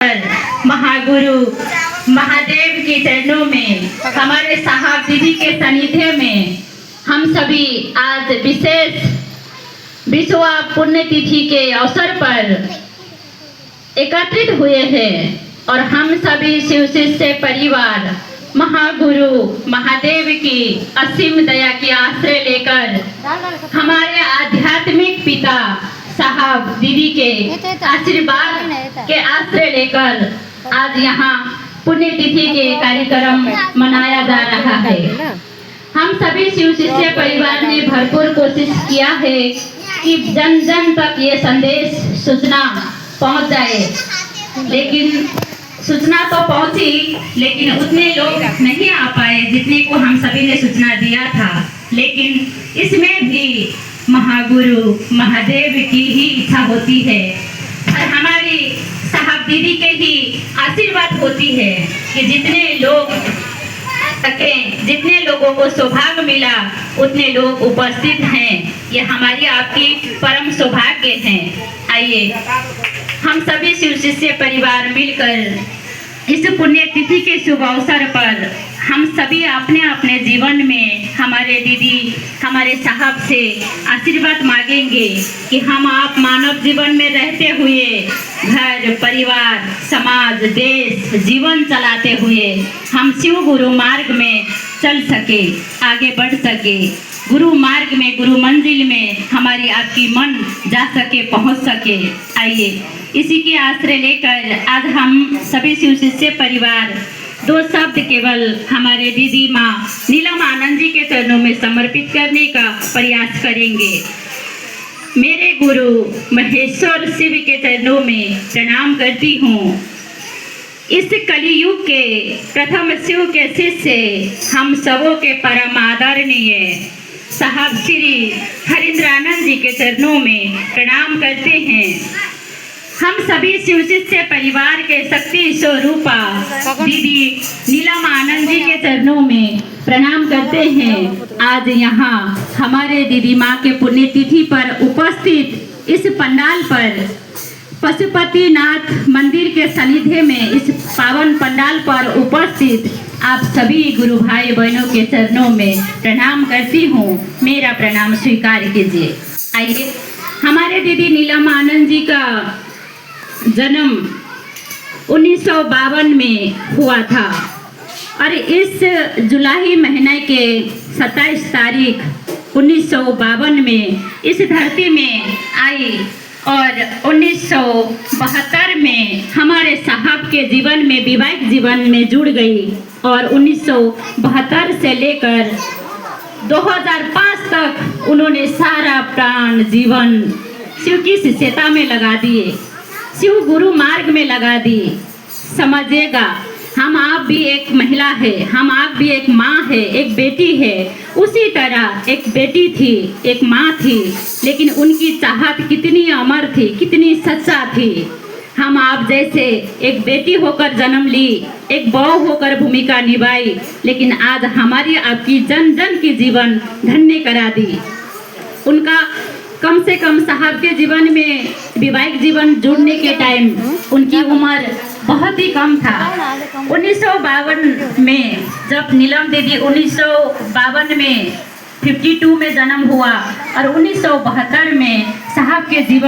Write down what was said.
महागुरु महादेव के चरणों में, हमारे साहब दीदी के सानिध्य में हम सभी आज विशेष विश्व पुण्यतिथि के अवसर पर एकत्रित हुए हैं और हम सभी शिव शिष्य परिवार महागुरु महादेव की असीम दया की आश्रय लेकर हमारे आध्यात्मिक पिता साहब दीदी के आशीर्वाद के आश्रय लेकर आज यहाँ पुण्यतिथि के कार्यक्रम मनाया जा रहा है। हम सभी शिव शिष्य परिवार ने भरपूर कोशिश किया है कि जन जन तक ये संदेश सूचना पहुंच जाए, लेकिन सूचना तो पहुंची लेकिन उतने लोग नहीं आ पाए जितने को हम सभी ने सूचना दिया था। लेकिन इसमें भी महागुरु महादेव की ही इच्छा होती है और हमारी साहब दीदी के ही आशीर्वाद होती है कि जितने लोग सके, जितने लोगों को सौभाग्य मिला उतने लोग उपस्थित हैं। ये हमारी आपकी परम सौभाग्य है। आइए हम सभी शिव शिष्य परिवार मिलकर इस पुण्यतिथि के शुभ अवसर पर हम सभी अपने अपने जीवन में हमारे दीदी हमारे साहब से आशीर्वाद मांगेंगे कि हम आप मानव जीवन में रहते हुए घर परिवार समाज देश जीवन चलाते हुए हम शिव गुरु मार्ग में चल सके, आगे बढ़ सके, गुरु मार्ग में गुरु मंजिल में हमारी आपकी मन जा सके, पहुंच सके। आइए इसी के आश्रय लेकर आज हम सभी शिव शिष्य परिवार दो शब्द केवल हमारे दीदी माँ नीलम आनंद जी के चरणों में समर्पित करने का प्रयास करेंगे। मेरे गुरु महेश्वर शिव के चरणों में प्रणाम करती हूँ। इस कलियुग के प्रथम शिव के शिष्य हम सबों के परम आदरणीय साहब श्री हरिंद्रानंद जी के चरणों में प्रणाम करते हैं। हम सभी शिव शिष्य परिवार के शक्ति स्वरूपा दीदी नीलम आनंद जी के चरणों में प्रणाम करते हैं। आज यहाँ हमारे दीदी माँ के पुण्यतिथि पर उपस्थित इस पंडाल पर पशुपतिनाथ मंदिर के सानिध्य में इस पावन पंडाल पर उपस्थित आप सभी गुरु भाई बहनों के चरणों में प्रणाम करती हूँ। मेरा प्रणाम स्वीकार कीजिए। आइए हमारे दीदी नीलम आनंद जी का जन्म 1952 में हुआ था और इस जुलाई महीने के 27 तारीख 1952 में इस धरती में आई और 1972 में हमारे साहब के जीवन में वैवाहिक जीवन में जुड़ गई और 1972 से लेकर 2005 तक उन्होंने सारा प्राण जीवन शिव की शिष्यता में लगा दिए, शिव गुरु मार्ग में लगा दी। समझिएगा, हम आप भी एक महिला है, हम आप भी एक माँ है, एक बेटी है। उसी तरह एक बेटी थी, एक माँ थी, लेकिन उनकी चाहत कितनी अमर थी, कितनी सच्चा थी। हम आप जैसे एक बेटी होकर जन्म ली, एक बहू होकर भूमिका निभाई, लेकिन आज हमारी आपकी जन जन की जीवन धन्य करा दी। उनका कम से कम साहब के जीवन में वैवाहिक जीवन जुड़ने के टाइम उनकी उम्र बहुत ही कम था। 1952 में जब नीलम दीदी 1952 में 52 में जन्म हुआ और 1972 में साहब के जीवन